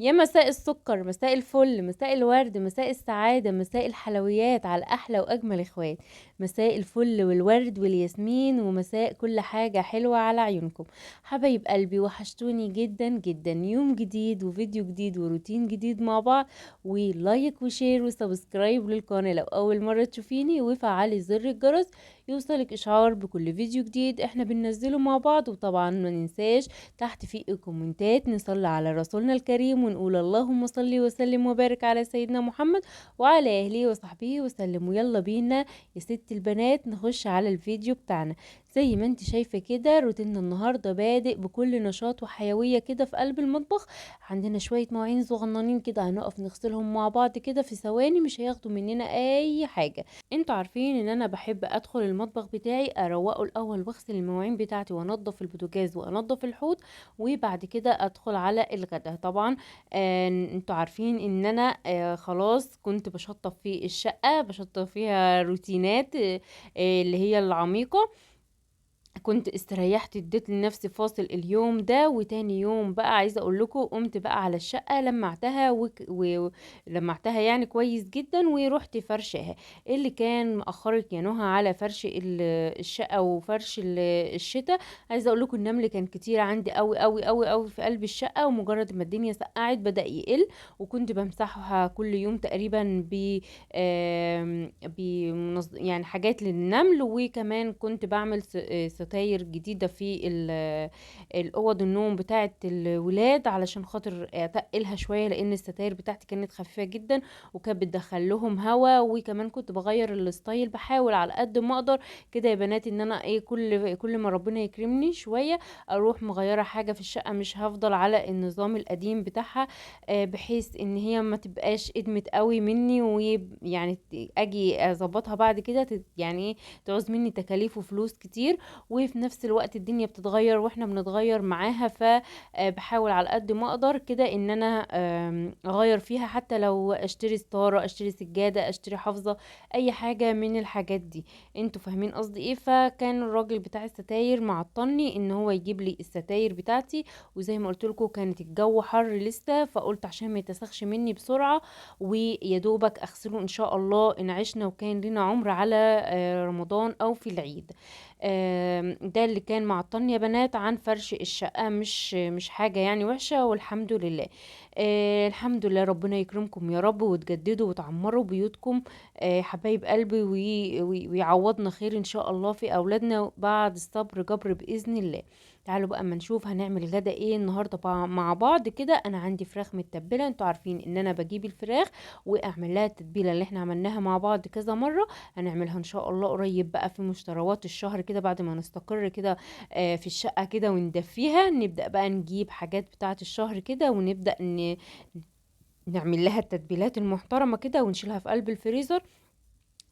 يا مساء السكر، مساء الفل، مساء الورد، مساء السعادة، مساء الحلويات على أحلى وأجمل إخوات. مساء الفل والورد والياسمين ومساء كل حاجة حلوة على عيونكم. حبايب قلبي وحشتوني جدا جدا. يوم جديد وفيديو جديد وروتين جديد مع بعض، ولايك وشير وسبسكرايب للقناة لو أول مرة تشوفيني، وفعلي زر الجرس يوصلك إشعار بكل فيديو جديد احنا بننزله مع بعض. وطبعا ما ننساش تحت في الكومنتات نصلي على رسولنا الكريم ونقول اللهم صل وسلم وبارك على سيدنا محمد وعلى اهله وصحبه وسلم. ويلا بينا يا ست البنات نخش على الفيديو بتاعنا. زي ما انت شايفة كده روتيننا النهاردة بادئ بكل نشاط وحيوية كده في قلب المطبخ. عندنا شوية مواعين صغننين كده هنقف نغسلهم مع بعض كده في ثواني، مش هياخدوا مننا اي حاجة. انتوا عارفين ان انا بحب ادخل المطبخ بتاعي اروقه الاول واغسل المواعين بتاعتي وانضف البوتاجاز وانضف الحوض، وبعد كده ادخل على الغدا طبعا. انتوا عارفين ان انا خلاص كنت بشطف في الشقة، بشطف فيها روتينات اللي هي العميقة. كنت استريحت اديت لنفسي فاصل اليوم ده، وتاني يوم بقى عايزه اقول لكم قمت بقى على الشقه لمعتها لمعتها يعني كويس جدا ورحت فرشها. اللي كان مأخرك يا نهى على فرش الشقه وفرش الشتاء. عايزه اقول لكم النمل كان كتير عندي قوي قوي قوي قوي في قلب الشقه، ومجرد ما الدنيا سقعت بدأ يقل. وكنت بمسحها كل يوم تقريبا يعني حاجات للنمل. وكمان كنت بعمل ستاير جديدة في الأوض النوم بتاعة الولاد علشان خاطر أتقلها شوية، لأن الستاير بتاعتي كانت خفيفة جدا وكانت بتدخل لهم هوا. وكمان كنت بغير الستايل، بحاول على قد ما أقدر كده يا بنات ان انا ايه كل ما ربنا يكرمني شوية اروح مغيرة حاجة في الشقة، مش هفضل على النظام القديم بتاعها. بحيث ان هي ما تبقاش ادمت قوي مني، ويعني اجي اظبطها بعد كده يعني ايه تعوز مني تكاليف وفلوس كتير. وفي نفس الوقت الدنيا بتتغير واحنا بنتغير معاها، فبحاول على قد ما اقدر كده ان انا اغير فيها، حتى لو اشتري ستارة، اشتري سجادة، اشتري حافظة، اي حاجة من الحاجات دي. انتوا فاهمين قصدي ايه؟ فكان الراجل بتاع الستاير معطلني ان هو يجيب لي الستاير بتاعتي. وزي ما قلت لكم كانت الجو حر لسه، فقلت عشان ما يتسخش مني بسرعة ويا دوبك اغسله ان شاء الله ان عشنا وكان لنا عمر على رمضان او في العيد. ده اللي كان معطلني يا بنات عن فرش الشقة، مش حاجة يعني وحشة، والحمد لله. الحمد لله، ربنا يكرمكم يا رب وتجددوا وتعمروا بيوتكم حبايب قلبي، ويعوضنا خير ان شاء الله في اولادنا بعد الصبر جبر باذن الله. تعالوا بقى اما نشوف هنعمل غدا ايه النهارده مع بعض كده. انا عندي فراخ متبله، انتوا عارفين ان انا بجيب الفراخ واعمل لها التتبيله اللي احنا عملناها مع بعض كذا مره. هنعملها ان شاء الله قريب بقى في مشتروات الشهر كده، بعد ما نستقر كده في الشقه كده وندفيها، نبدا بقى نجيب حاجات بتاعه الشهر كده ونبدا نعمل لها التتبيلات المحترمه كده ونشيلها في قلب الفريزر.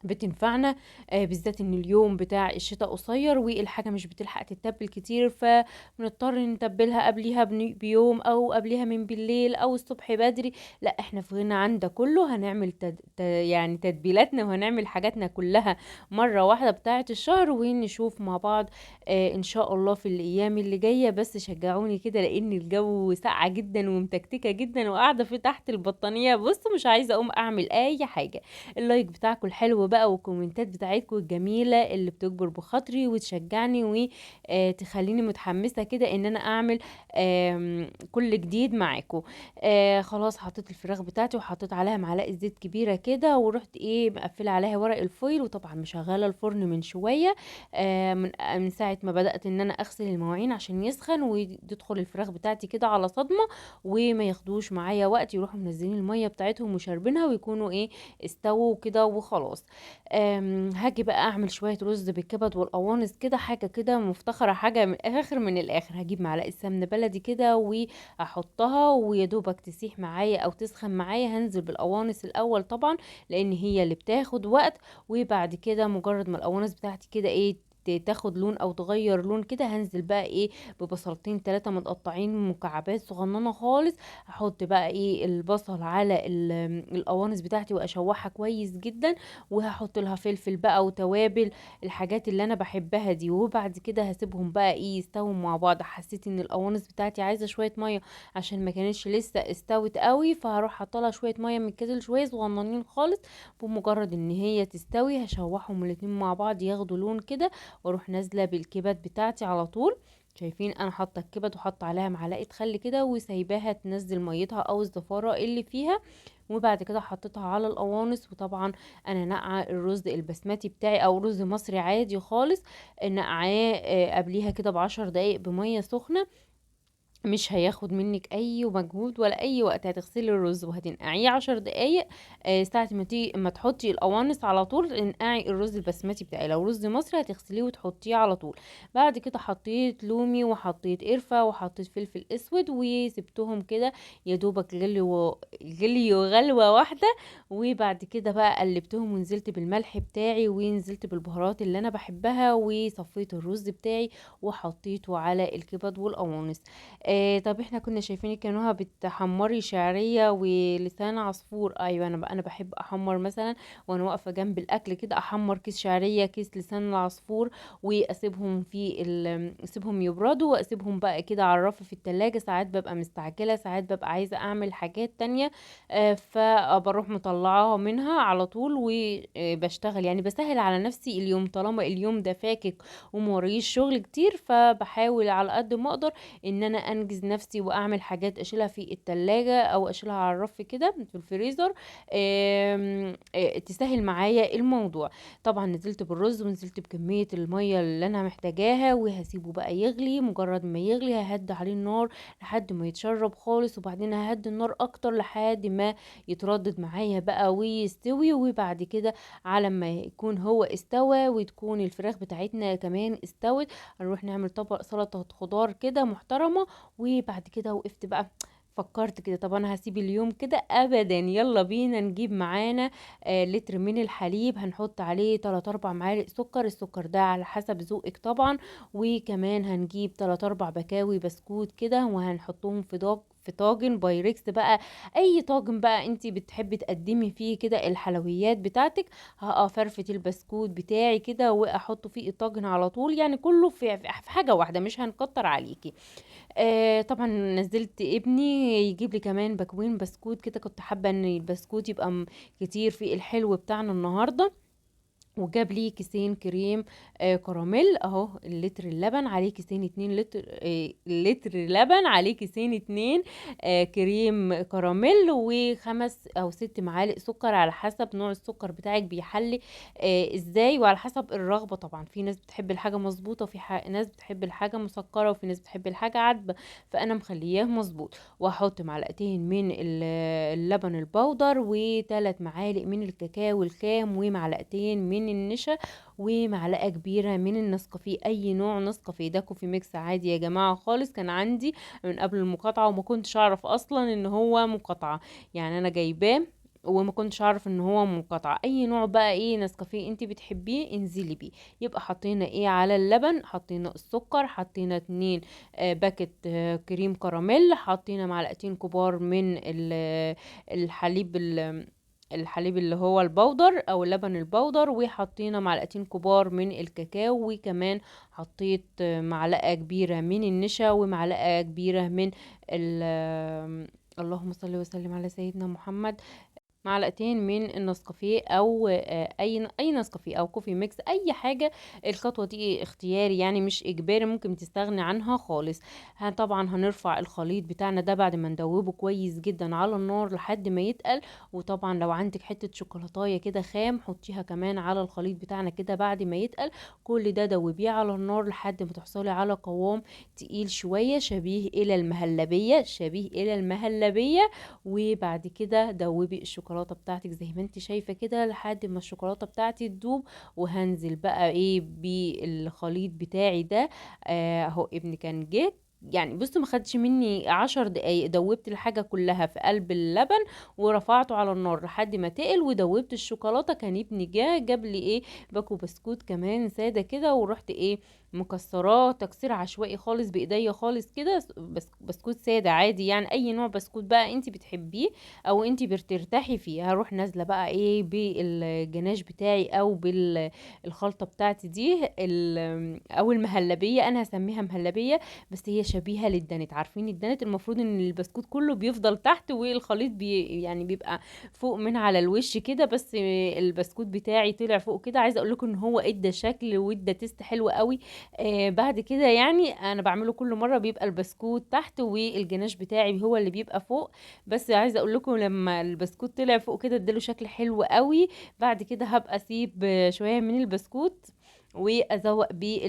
بتنفعنا بالذات ان اليوم بتاع الشتاء قصير والحاجة مش بتلحق تتبل كتير، فبنضطر نتبلها قبليها بيوم او قبليها من بالليل او الصبح بدري. لا احنا في غنى عن ده كله، هنعمل يعني تتبيلاتنا وهنعمل حاجاتنا كلها مرة واحدة بتاعة الشهر، ونشوف مع بعض ان شاء الله في الايام اللي جاية. بس شجعوني كده لان الجو ساقعة جدا ومتكتكة جدا وقاعدة في تحت البطانية، بصوا مش عايزة اقوم اعمل اي حاجة. اللايك بتاعكم الحلو بقى والكومنتات بتاعتكم الجميلة اللي بتكبر بخاطري وتشجعني وتخليني متحمسة كده ان انا اعمل كل جديد معاكم. خلاص حطيت الفراخ بتاعتي وحطيت عليها معلقة زيت كبيرة كده، ورحت ايه مقفلة عليها ورق الفويل، وطبعا مشغلة الفرن من شوية من ساعة ما بدأت ان انا اغسل المواعين عشان يسخن وتدخل الفراخ بتاعتي كده على صدمة، وما ياخدوش معايا وقت، يروحوا منزلين المية بتاعتهم وشاربينها ويكونوا ايه استووا كده وخلاص. هاجي بقى اعمل شويه رز بالكبد والقوانص كده، حاجه كده مفتخره، حاجه من الاخر من الاخر. هجيب معلقه سمنه بلدي كده واحطها ويا دوبك تسيح معايا او تسخن معايا، هنزل بالقوانص الاول طبعا لان هي اللي بتاخد وقت. وبعد كده مجرد ما القوانص بتاعتي كده ايه تاخد لون او تغير لون كده، هنزل بقى ايه ببصلتين 3 متقطعين مكعبات صغننه خالص. هحط بقى ايه البصل على القوانص بتاعتي واشوحها كويس جدا، وهحط لها فلفل بقى وتوابل، الحاجات اللي انا بحبها دي. وبعد كده هسيبهم بقى ايه يستووا مع بعض. حسيت ان القوانص بتاعتي عايزه شويه ميه عشان ما كانتش لسه استوت قوي، فهروح حاطه لها شويه ميه من الكتل شويه صغننين خالص. بمجرد ان هي تستوي هشوحهم الاتنين مع بعض ياخدوا لون كده، واروح نازله بالكبد بتاعتي على طول. شايفين انا حاطه الكبد وحاطه عليها معلقه خل كده وسايباها تنزل ميتها او الزفاره اللي فيها. وبعد كده حطيتها على القوانص. وطبعا انا نقعه الرز البسمتي بتاعي او رز مصري عادي خالص، نقعاه قبليها كده ب10 دقايق بميه سخنه. مش هياخد منك اي مجهود ولا اي وقت. هتغسلي الرز وهتنقعيه 10 دقايق. ساعة ما تحطي القوانص على طول انقعي الرز البسمتي بتاعي. لو رز مصري هتغسليه وتحطيه على طول. بعد كده حطيت لومي وحطيت قرفة وحطيت فلفل اسود وسبتهم كده يا دوبك غلي وغلوة واحدة. وبعد كده بقى قلبتهم ونزلت بالملح بتاعي ونزلت بالبهارات اللي انا بحبها وصفيت الرز بتاعي وحطيته على الكبد والقوانص. طب احنا كنا شايفينك كانوها بتحمري شعرية ولسان عصفور. ايوه، انا بحب احمر مثلا وانا واقفة جنب الاكل كده، احمر كيس شعرية كيس لسان العصفور واسيبهم اسيبهم يبردوا واسيبهم بقى كده على الرف في التلاجة. ساعات ببقى مستعجلة، ساعات ببقى عايزة اعمل حاجات تانية، فبروح مطلعاها منها على طول وبشتغل. يعني بسهل على نفسي اليوم طالما اليوم ده فاكك وموريش شغل كتير، فبحاول على قد ما اقدر ان انا انجز نفسي واعمل حاجات اشيلها في التلاجة او اشيلها على الرف كده في الفريزر. تسهل معايا الموضوع. طبعا نزلت بالرز ونزلت بكمية المية اللي انا محتاجاها وهسيبه بقى يغلي. مجرد ما يغلي ههدي عليه النار لحد ما يتشرب خالص، وبعدين ههدي النار اكتر لحد ما يتردد معايا بقى ويستوي. وبعد كده على ما يكون هو استوى وتكون الفراخ بتاعتنا كمان استوت، هنروح نعمل طبق سلطة خضار كده محترمة. وبعد كده وقفت بقى فكرت كده، طب انا هسيب اليوم كده ابدا؟ يلا بينا نجيب معانا لتر من الحليب، هنحط عليه 3 4 معالق سكر. السكر ده على حسب ذوقك طبعا. وكمان هنجيب 3 4 بكاوي بسكوت كده وهنحطهم في طاجن بايركس بقى، اي طاجن بقى انتي بتحبي تقدمي فيه كده الحلويات بتاعتك. فرفة البسكوت بتاعي كده واحطه في الطاجن على طول، يعني كله في حاجة واحدة، مش هنكتر عليكي. طبعا نزلت ابني يجيب لي كمان باكوين بسكوت كده، كنت حابة ان البسكوت يبقى كتير في الحلو بتاعنا النهاردة. وجاب لي كيسين كريم كراميل اهو. اللتر اللبن عليه كيسين 2 لتر، لتر لبن عليه كيسين 2 كريم كراميل و5 أو 6 معالق سكر على حسب نوع السكر بتاعك بيحلي ازاي، وعلى حسب الرغبة طبعا. في ناس بتحب الحاجة مظبوطة، وفي ناس بتحب الحاجة مسكرة، وفي ناس بتحب الحاجة عذبة، فانا مخلياه مظبوط. واحط معلقتين من اللبن البودر و3 معالق من الكاكاو الخام ومعلقتين من النشا ومعلقة كبيرة من النسكافيه. اي نوع نسكافيه، ده كوفي ميكس عادي يا جماعة خالص، كان عندي من قبل المقاطعة وما كنتش اعرف اصلا ان هو مقاطعة. يعني انا جايباه وما كنتش اعرف ان هو منقطع. اي نوع بقى ايه نسكافيه انت بتحبيه انزلي بيه. يبقى حطينا ايه على اللبن، حطينا السكر، حطينا 2 باكت كريم كراميل، حطينا معلقتين كبار من الحليب الحليب اللي هو البودر او اللبن البودر، وحطينا معلقتين كبار من الكاكاو. وكمان حطيت معلقة كبيرة من النشا ومعلقة كبيرة من اللهم صل وسلم على سيدنا محمد، معلقتين من النسكافيه او اي نسكافيه او كوفي ميكس اي حاجه. الخطوه دي اختياري يعني مش اجباري، ممكن تستغني عنها خالص. طبعا هنرفع الخليط بتاعنا ده بعد ما ندوبه كويس جدا على النار لحد ما يتقل. وطبعا لو عندك حته شوكولاتايه كده خام حطيها كمان على الخليط بتاعنا كده بعد ما يتقل. كل ده دوبيه على النار لحد ما تحصلي على قوام تقيل شويه شبيه الى المهلبيه، شبيه الى المهلبيه. وبعد كده دوبي الشوكولاته بتاعتك زي ما انت شايفه كده لحد ما الشوكولاته بتاعتي تدوب. وهنزل بقى ايه بالخليط بتاعي ده. اهو ابني كان جه يعني بصوا ما خدش مني 10 دقايق، دوبت الحاجة كلها في قلب اللبن ورفعته على النار لحد ما تقل، ودوبت الشوكولاتة. كان ابني جاب لي ايه باكو بسكوت كمان سادة كده، ورحت ايه مكسراه تكسير عشوائي خالص بايديا خالص كده، بسكوت سادة عادي يعني، اي نوع بسكوت بقى انت بتحبيه او انت بترتاحي فيه. هروح نازلة بقى ايه بالجناش بتاعي او بالخلطة بتاعتي دي او المهلبية، انا هسميها مهلبية بس هي شبيهة للدانت. عارفين الدانت المفروض ان البسكوت كله بيفضل تحت والخليط يعني بيبقى فوق من على الوش كده، بس البسكوت بتاعي طلع فوق كده. عايزه اقول لكم ان هو ادى شكل وادى تيست حلو قوي. بعد كده يعني انا بعمله كل مره بيبقى البسكوت تحت والجناش بتاعي هو اللي بيبقى فوق. بس عايزه اقول لكم لما البسكوت طلع فوق كده اداله شكل حلو قوي. بعد كده هبقى اسيب شويه من البسكوت وازوق بيه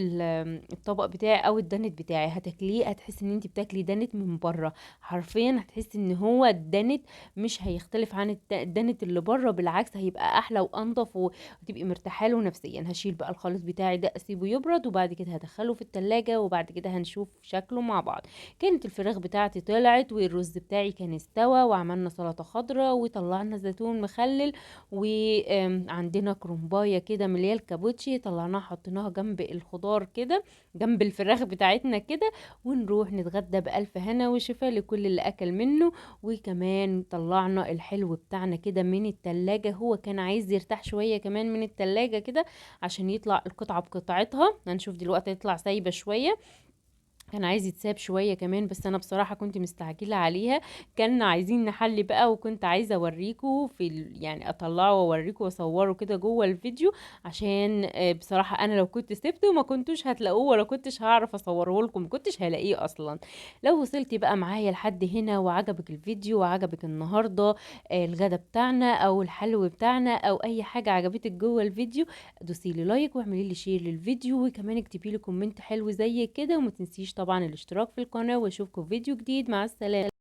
الطبق بتاعي او الدانت بتاعي. هتاكليه هتحسي ان انت بتاكلي دانت من بره، حرفيا هتحسي ان هو الدانت مش هيختلف عن الدانت اللي بره، بالعكس هيبقى احلى وانضف وتبقي مرتاحه له نفسيا. هشيل بقى الخليط بتاعي ده اسيبه يبرد، وبعد كده هدخله في التلاجة، وبعد كده هنشوف شكله مع بعض. كانت الفراخ بتاعتي طلعت والرز بتاعي كان استوى، وعملنا سلطه خضراء وطلعنا زيتون مخلل، وعندنا كرومبايه كده من اللي هي الكابوتشي طلعناها حطيناها جنب الخضار كده، جنب الفراخ بتاعتنا كده. ونروح نتغدى بألف هنا وشفا لكل اللي أكل منه. وكمان طلعنا الحلو بتاعنا كده من التلاجة، هو كان عايز يرتاح شوية كمان من التلاجة كده عشان يطلع القطعة بقطعتها. هنشوف دلوقتي يطلع سايبة شوية، كان عايز يتساب شوية كمان، بس انا بصراحة كنت مستعجلة عليها. كان عايزين نحلي بقى، وكنت عايزة اوريكم يعني اطلعه واوريكم واصوره كده جوه الفيديو، عشان بصراحة انا لو كنت سبته ما كنتش هتلاقوه ولا كنتش هعرف اصوره لكم، ما كنتش هلاقيه اصلا. لو وصلتي بقى معايا لحد هنا وعجبك الفيديو وعجبك النهاردة الغدا بتاعنا او الحلو بتاعنا او اي حاجة عجبتك جوه الفيديو، دوسي لي لايك واعملي لي شير للفيديو، وكمان اكتبي لي كومنت حلو زي كده، وما تنسيش طبعا الاشتراك في القناة. واشوفكم في فيديو جديد، مع السلامة.